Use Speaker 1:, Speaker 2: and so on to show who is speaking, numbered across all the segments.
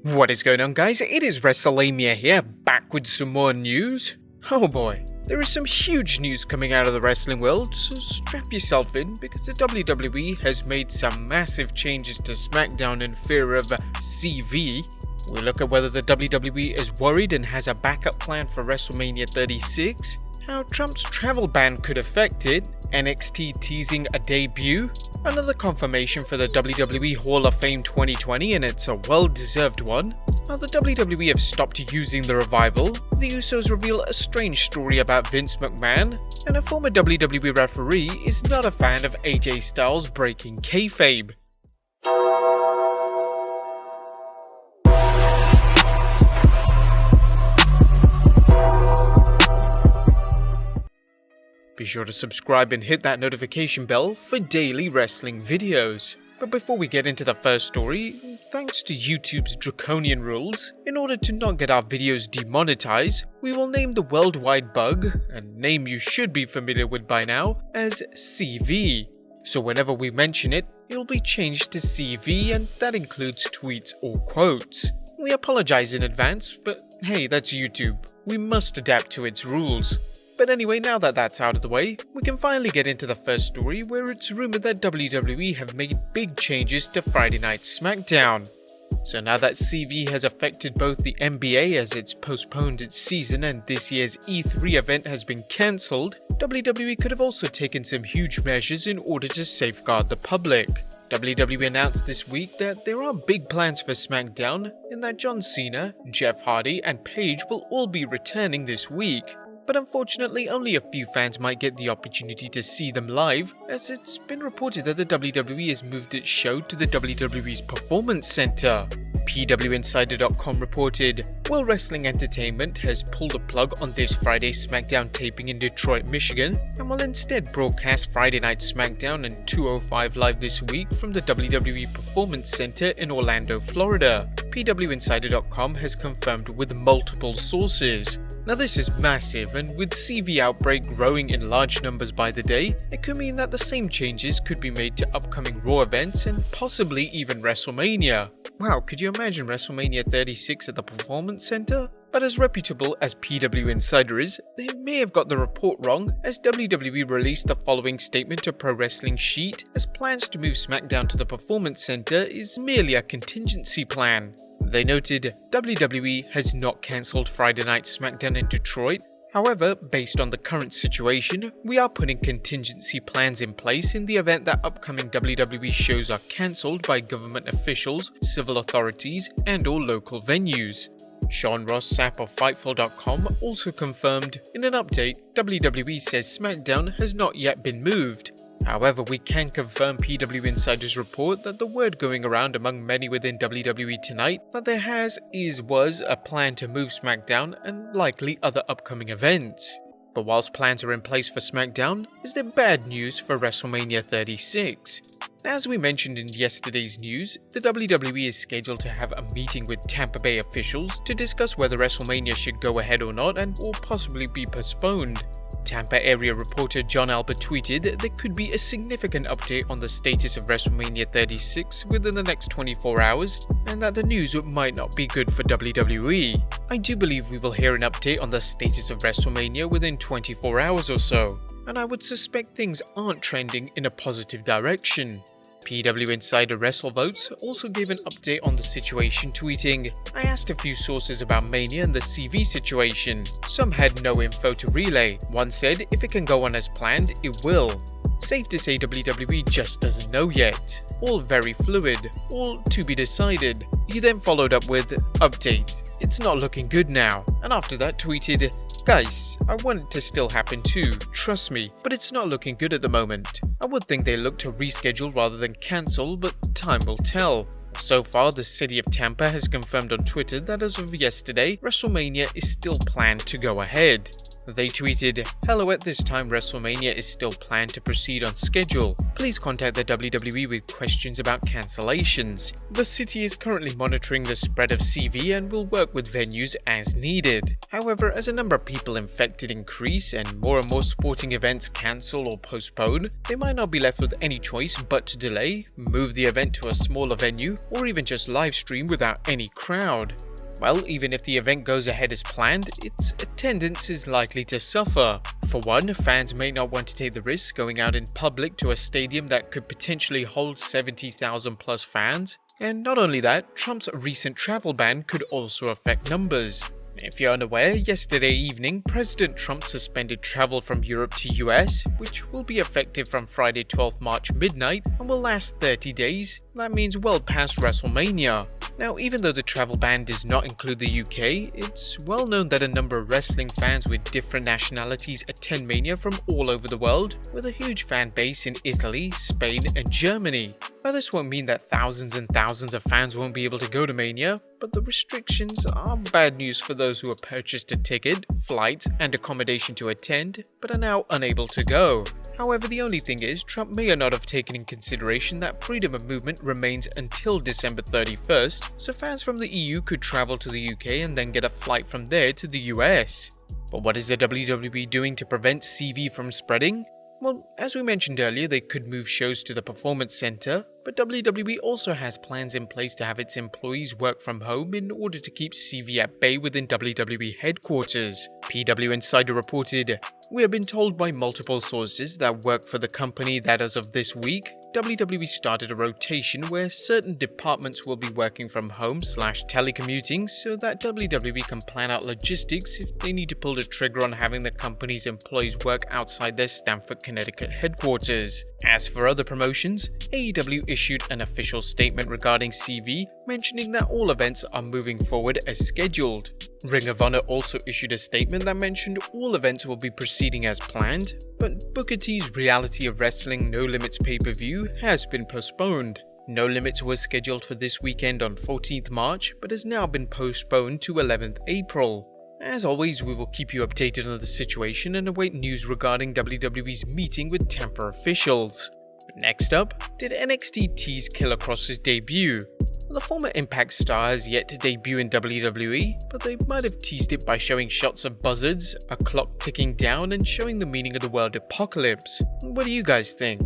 Speaker 1: What is going on, guys? It is Wrestlelamia here, back with some more news. Oh boy, there is some huge news coming out of the wrestling world, so strap yourself in because the WWE has made some massive changes to Smackdown in fear of CV. We'll look at whether the WWE is worried and has a backup plan for WrestleMania 36, how Trump's travel ban could affect it, NXT teasing a debut, another confirmation for the WWE Hall of Fame 2020, and it's a well-deserved one. Now the WWE have stopped using the revival, the Usos reveal a strange story about Vince McMahon, and a former WWE referee is not a fan of AJ Styles breaking Kayfabe. Be sure to subscribe and hit that notification bell for daily wrestling videos. But before we get into the first story, thanks to YouTube's draconian rules, in order to not get our videos demonetized, we will name the worldwide bug, a name you should be familiar with by now, as CV. So whenever we mention it, it'll be changed to CV, and that includes tweets or quotes. We apologize in advance, but hey, that's YouTube. We must adapt to its rules. But anyway, now that that's out of the way, we can finally get into the first story where it's rumored that WWE have made big changes to Friday Night Smackdown. So now that CV has affected both the NBA as it's postponed its season and this year's E3 event has been cancelled, WWE could have also taken some huge measures in order to safeguard the public. WWE announced this week that there are big plans for SmackDown in that John Cena, Jeff Hardy and Paige will all be returning this week. But unfortunately, only a few fans might get the opportunity to see them live, as it's been reported that the WWE has moved its show to the WWE's Performance Center. PWInsider.com reported, World Wrestling Entertainment has pulled a plug on this Friday's SmackDown taping in Detroit, Michigan, and will instead broadcast Friday Night SmackDown and 205 Live this week from the WWE Performance Center in Orlando, Florida. PWInsider.com has confirmed with multiple sources. Now this is massive, and with CV outbreak growing in large numbers by the day, it could mean that the same changes could be made to upcoming Raw events and possibly even WrestleMania. Wow, could you imagine WrestleMania 36 at the Performance Center? But as reputable as PW Insider is, they may have got the report wrong, as WWE released the following statement to Pro Wrestling Sheet, as plans to move SmackDown to the Performance Center is merely a contingency plan. They noted, WWE has not cancelled Friday Night SmackDown in Detroit. However, based on the current situation, we are putting contingency plans in place in the event that upcoming WWE shows are cancelled by government officials, civil authorities, and/or local venues. Sean Ross Sapp of Fightful.com also confirmed, in an update, WWE says SmackDown has not yet been moved. However, we can confirm PW Insider's report that the word going around among many within WWE tonight that there was a plan to move SmackDown and likely other upcoming events. But whilst plans are in place for SmackDown, is there bad news for WrestleMania 36? As we mentioned in yesterday's news, the WWE is scheduled to have a meeting with Tampa Bay officials to discuss whether WrestleMania should go ahead or not or possibly be postponed. Tampa area reporter John Albert tweeted there could be a significant update on the status of WrestleMania 36 within the next 24 hours and that the news might not be good for WWE. I do believe we will hear an update on the status of WrestleMania within 24 hours or so, and I would suspect things aren't trending in a positive direction. PW Insider WrestleVotes also gave an update on the situation, tweeting, I asked a few sources about Mania and the CV situation. Some had no info to relay. One said if it can go on as planned, it will. Safe to say WWE just doesn't know yet. All very fluid, all to be decided. He then followed up with, update, it's not looking good now, and after that tweeted, guys, I want it to still happen too, trust me, but it's not looking good at the moment. I would think they look to reschedule rather than cancel, but time will tell. So far, the city of Tampa has confirmed on Twitter that as of yesterday, WrestleMania is still planned to go ahead. They tweeted, "Hello, at this time Wrestlemania is still planned to proceed on schedule. Please contact the WWE with questions about cancellations. The city is currently monitoring the spread of CV and will work with venues as needed. However, as a number of people infected increase and more sporting events cancel or postpone, they might not be left with any choice but to delay, move the event to a smaller venue, or even just live stream without any crowd." Well, even if the event goes ahead as planned, its attendance is likely to suffer. For one, fans may not want to take the risk going out in public to a stadium that could potentially hold 70,000 plus fans. And not only that, Trump's recent travel ban could also affect numbers. If you're unaware, yesterday evening, President Trump suspended travel from Europe to US, which will be effective from Friday 12th March midnight and will last 30 days. That means well past WrestleMania. Now, even though the travel ban does not include the UK, it's well known that a number of wrestling fans with different nationalities attend Mania from all over the world, with a huge fan base in Italy, Spain and Germany. Now, this won't mean that thousands and thousands of fans won't be able to go to Mania, but the restrictions are bad news for those who have purchased a ticket, flights and accommodation to attend, but are now unable to go. However, the only thing is, Trump may or not have taken in consideration that freedom of movement remains until December 31st, so fans from the EU could travel to the UK and then get a flight from there to the US. But what is the WWE doing to prevent CV from spreading? Well, as we mentioned earlier, they could move shows to the Performance Center, but WWE also has plans in place to have its employees work from home in order to keep CV at bay within WWE headquarters. PW Insider reported, "We have been told by multiple sources that work for the company that as of this week, WWE started a rotation where certain departments will be working from home/telecommuting so that WWE can plan out logistics if they need to pull the trigger on having the company's employees work outside their Stamford, Connecticut headquarters." As for other promotions, AEW issued an official statement regarding CV, mentioning that all events are moving forward as scheduled. Ring of Honor also issued a statement that mentioned all events will be proceeding as planned, but Booker T's Reality of Wrestling No Limits pay-per-view has been postponed. No Limits was scheduled for this weekend on 14th March, but has now been postponed to 11th April. As always, we will keep you updated on the situation and await news regarding WWE's meeting with Tampa officials. Next up, did NXT tease K.Kross's debut? The former Impact star has yet to debut in WWE, but they might have teased it by showing shots of buzzards, a clock ticking down and showing the meaning of the word apocalypse. What do you guys think?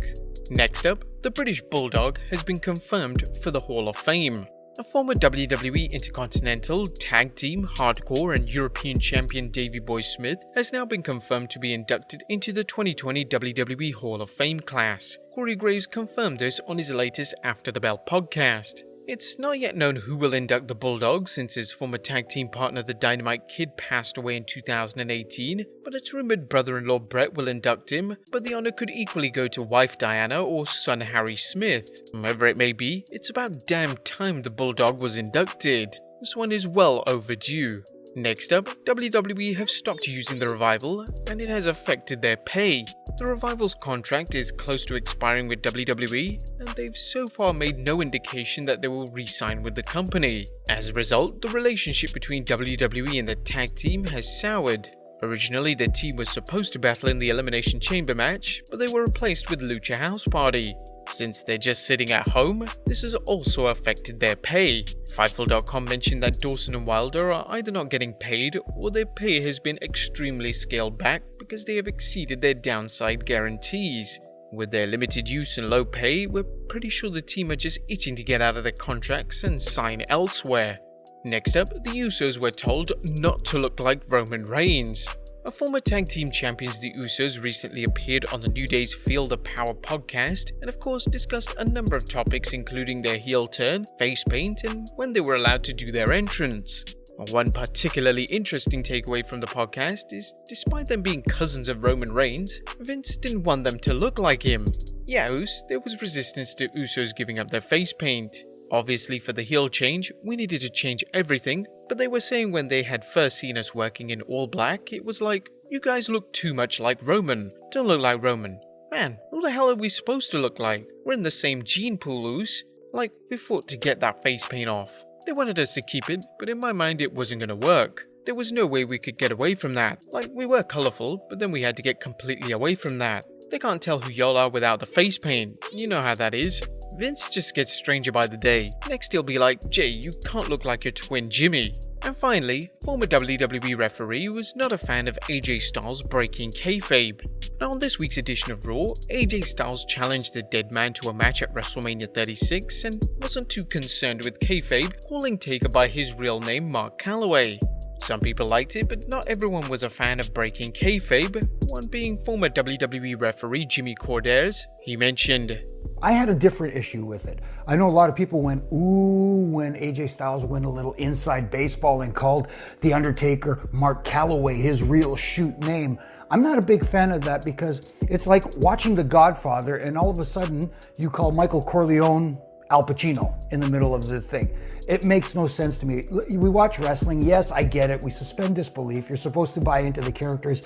Speaker 1: Next up, the British Bulldog has been confirmed for the Hall of Fame. A former WWE Intercontinental, Tag Team, Hardcore and European Champion Davey Boy Smith has now been confirmed to be inducted into the 2020 WWE Hall of Fame class. Corey Graves confirmed this on his latest After the Bell podcast. It's not yet known who will induct the Bulldog since his former tag team partner the Dynamite Kid passed away in 2018, but it's rumored brother-in-law Brett will induct him, but the honor could equally go to wife Diana or son Harry Smith. However it may be, it's about damn time the Bulldog was inducted. This one is well overdue. Next up, WWE have stopped using the Revival and it has affected their pay. The Revival's contract is close to expiring with WWE and they've so far made no indication that they will re-sign with the company. As a result, the relationship between WWE and the tag team has soured. Originally, the team was supposed to battle in the Elimination Chamber match, but they were replaced with Lucha House Party. Since they're just sitting at home, this has also affected their pay. Fightful.com mentioned that Dawson and Wilder are either not getting paid or their pay has been extremely scaled back because they have exceeded their downside guarantees. With their limited use and low pay, we're pretty sure the team are just itching to get out of their contracts and sign elsewhere. Next up, the Usos were told not to look like Roman Reigns. A former tag team champions, the Usos, recently appeared on the New Day's Feel the Power podcast and of course discussed a number of topics including their heel turn, face paint and when they were allowed to do their entrance. One particularly interesting takeaway from the podcast is despite them being cousins of Roman Reigns, Vince didn't want them to look like him. Yes, there was resistance to Usos giving up their face paint. Obviously for the heel change, we needed to change everything, but they were saying when they had first seen us working in all black, it was like, you guys look too much like Roman, don't look like Roman. Man, who the hell are we supposed to look like? We're in the same gene pool, Us. Like, we fought to get that face paint off. They wanted us to keep it, but in my mind it wasn't gonna work. There was no way we could get away from that. Like, we were colourful, but then we had to get completely away from that. They can't tell who y'all are without the face paint. You know how that is. Vince just gets stranger by the day. Next he'll be like, Jay, you can't look like your twin Jimmy. And finally, former WWE referee was not a fan of AJ Styles breaking kayfabe. Now on this week's edition of Raw, AJ Styles challenged the dead man to a match at WrestleMania 36 and wasn't too concerned with kayfabe, calling Taker by his real name Mark Calloway. Some people liked it, but not everyone was a fan of breaking kayfabe, one being former WWE referee Jimmy Corderas. He mentioned,
Speaker 2: I had a different issue with it. I know a lot of people went, ooh, when AJ Styles went a little inside baseball and called The Undertaker Mark Calloway his real shoot name. I'm not a big fan of that because it's like watching The Godfather and all of a sudden you call Michael Corleone Al Pacino in the middle of the thing. It makes no sense to me. We watch wrestling, yes, I get it. We suspend disbelief. You're supposed to buy into the characters.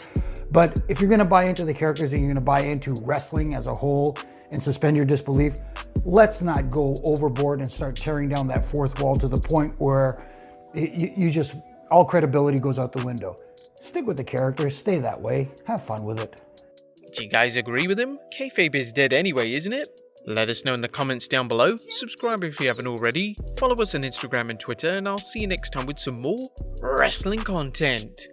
Speaker 2: But if you're gonna buy into the characters and you're gonna buy into wrestling as a whole and suspend your disbelief, let's not go overboard and start tearing down that fourth wall to the point where you just, all credibility goes out the window. Stick with the characters, stay that way, have fun with it.
Speaker 1: do you guys agree with him? Kayfabe is dead anyway, isn't it? Let us know in the comments down below, subscribe if you haven't already, follow us on Instagram and Twitter, and I'll see you next time with some more wrestling content.